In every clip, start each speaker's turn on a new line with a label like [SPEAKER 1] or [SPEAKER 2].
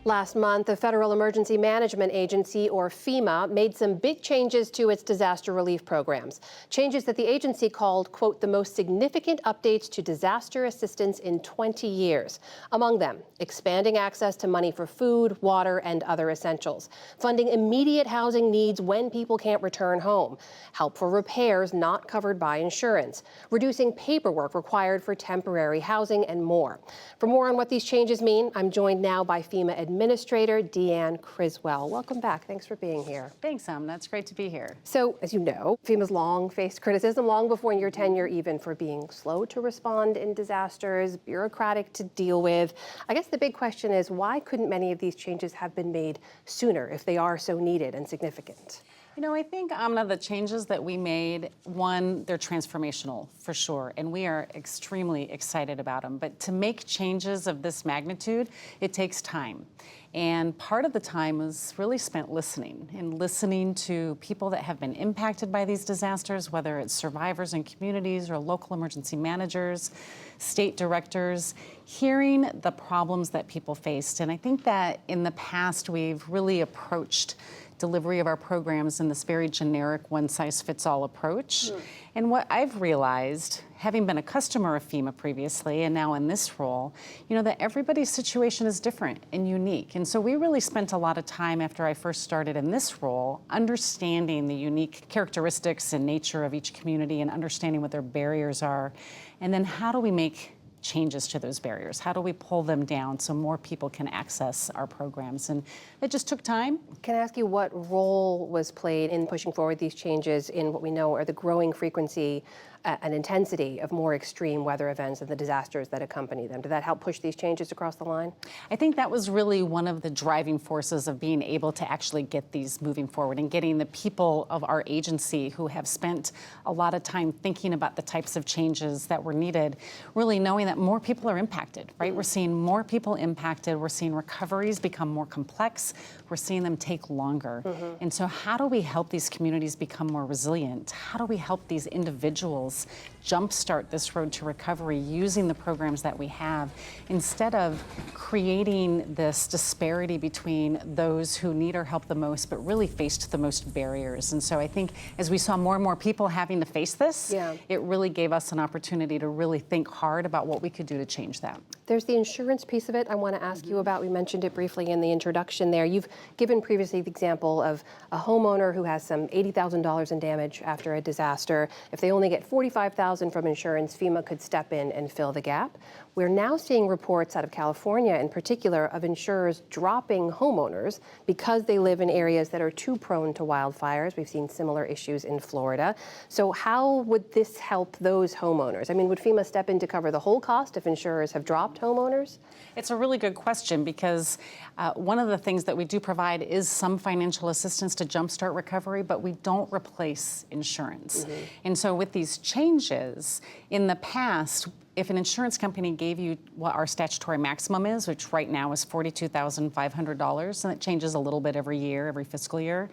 [SPEAKER 1] Last month, the Federal Emergency Management Agency, or FEMA, made some big changes to its disaster relief programs. Changes that the agency called, quote, the most significant updates to disaster assistance in 20 years. Among them, expanding access to money for food, water, and other essentials, funding immediate housing needs when people can't return home, help for repairs not covered by insurance, reducing paperwork required for temporary housing, and more. For more on what these changes mean, I'm joined now by FEMA Administrator Deanne Criswell. Welcome back. Thanks for being here.
[SPEAKER 2] Thanks, It's great to be here.
[SPEAKER 1] So, as you know, FEMA's long faced criticism, long before your tenure even, for being slow to respond in disasters, bureaucratic to deal with. I guess the big question is, why couldn't many of these changes have been made sooner if they are so needed and significant?
[SPEAKER 2] You know, I think, Amna, the changes that we made, one, they're transformational for sure, and we are extremely excited about them. But to make changes of this magnitude, it takes time. And part of the time was really spent listening to people that have been impacted by these disasters, whether it's survivors and communities or local emergency managers, state directors, hearing the problems that people faced. And I think that in the past, we've really approached delivery of our programs in this very generic one-size-fits-all approach. And what I've realized, having been a customer of FEMA previously and now in this role, you know, that everybody's situation is different and unique. And so we really spent a lot of time after I first started in this role understanding the unique characteristics and nature of each community and understanding what their barriers are. And then how do we make changes to those barriers? How do we pull them down so more people can access our programs? And it just took time.
[SPEAKER 1] Can I ask you what role was played in pushing forward these changes in what we know are the growing frequency and intensity of more extreme weather events and the disasters that accompany them? Did that help push these changes across the line?
[SPEAKER 2] I think that was really one of the driving forces of being able to actually get these moving forward and getting the people of our agency who have spent a lot of time thinking about the types of changes that were needed, really knowing that more people are impacted, right? We're seeing more people impacted. We're seeing recoveries become more complex. We're seeing them take longer. And so how do we help these communities become more resilient? How do we help these individuals jumpstart this road to recovery using the programs that we have instead of creating this disparity between those who need our help the most but really faced the most barriers? And so I think as we saw more and more people having to face this, it really gave us an opportunity to really think hard about what we could do to change that.
[SPEAKER 1] There's the insurance piece of it I want to ask you about. We mentioned it briefly in the introduction there. You've given previously the example of a homeowner who has some $80,000 in damage after a disaster. If they only get $45,000 from insurance, FEMA could step in and fill the gap. We're now seeing reports out of California in particular of insurers dropping homeowners because they live in areas that are too prone to wildfires. We've seen similar issues in Florida. So how would this help those homeowners? I mean, would FEMA step in to cover the whole cost if insurers have dropped homeowners?
[SPEAKER 2] It's a really good question because one of the things that we do provide is some financial assistance to jumpstart recovery, but we don't replace insurance. And so with these changes, in the past, if an insurance company gave you what our statutory maximum is, which right now is $42,500, and it changes a little bit every year, every fiscal year.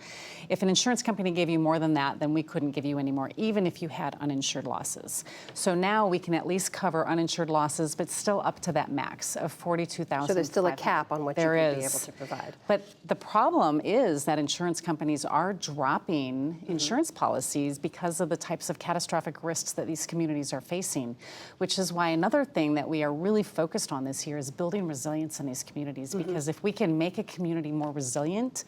[SPEAKER 2] If an insurance company gave you more than that, then we couldn't give you any more, even if you had uninsured losses. So now we can at least cover uninsured losses, but still up to that max of $42,000.
[SPEAKER 1] So there's still a cap on what you could be able to provide.
[SPEAKER 2] But the problem is that insurance companies are dropping insurance policies because of the types of catastrophic risks that these communities are facing, which is why another thing that we are really focused on this year is building resilience in these communities, because if we can make a community more resilient,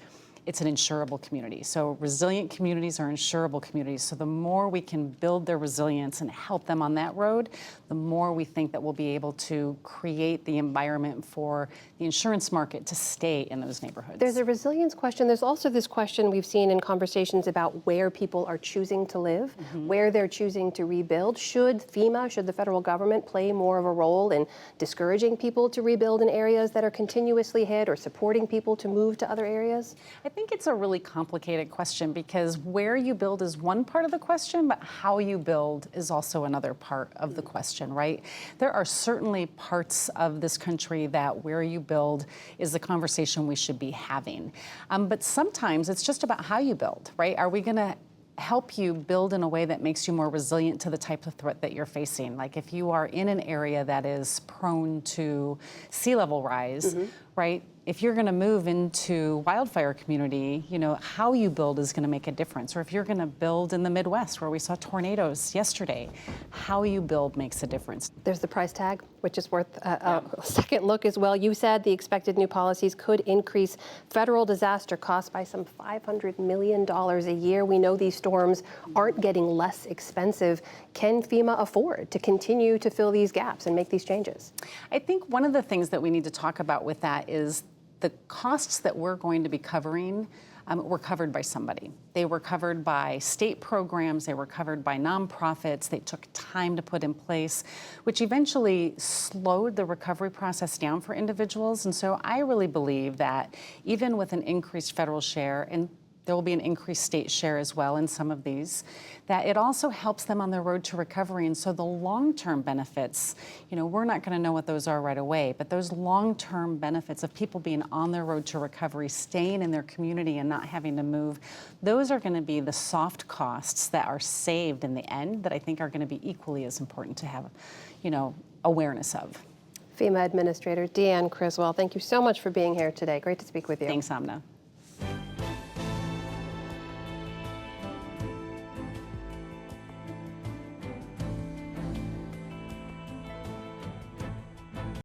[SPEAKER 2] it's an insurable community. So resilient communities are insurable communities. So the more we can build their resilience and help them on that road, the more we think that we'll be able to create the environment for the insurance market to stay in those neighborhoods.
[SPEAKER 1] There's a resilience question. There's also this question we've seen in conversations about where people are choosing to live, where they're choosing to rebuild. Should FEMA, should the federal government play more of a role in discouraging people to rebuild in areas that are continuously hit or supporting people to move to other areas?
[SPEAKER 2] I think it's a really complicated question because where you build is one part of the question, but how you build is also another part of the question, right? There are certainly parts of this country that where you build is the conversation we should be having. But sometimes it's just about how you build, right? Are we going to help you build in a way that makes you more resilient to the type of threat that you're facing? Like if you are in an area that is prone to sea level rise, right? if you're going to move into wildfire community, you know, how you build is going to make a difference. Or if you're going to build in the Midwest where we saw tornadoes yesterday, how you build makes a difference.
[SPEAKER 1] There's the price tag, which is worth a second look as well. You said the expected new policies could increase federal disaster costs by some $500 million a year. We know these storms aren't getting less expensive. Can FEMA afford to continue to fill these gaps and make these changes?
[SPEAKER 2] I think one of the things that we need to talk about with that is the costs that we're going to be covering were covered by somebody. They were covered by state programs, they were covered by nonprofits, they took time to put in place, which eventually slowed the recovery process down for individuals. And so I really believe that even with an increased federal share, and there will be an increased state share as well in some of these, that it also helps them on their road to recovery. And so the long-term benefits, you know, we're not going to know what those are right away, but those long-term benefits of people being on their road to recovery, staying in their community and not having to move, those are going to be the soft costs that are saved in the end that I think are going to be equally as important to have, you know, awareness of.
[SPEAKER 1] FEMA Administrator Deanne Criswell, thank you so much for being here today. Great to speak with you.
[SPEAKER 2] Thanks, Amna.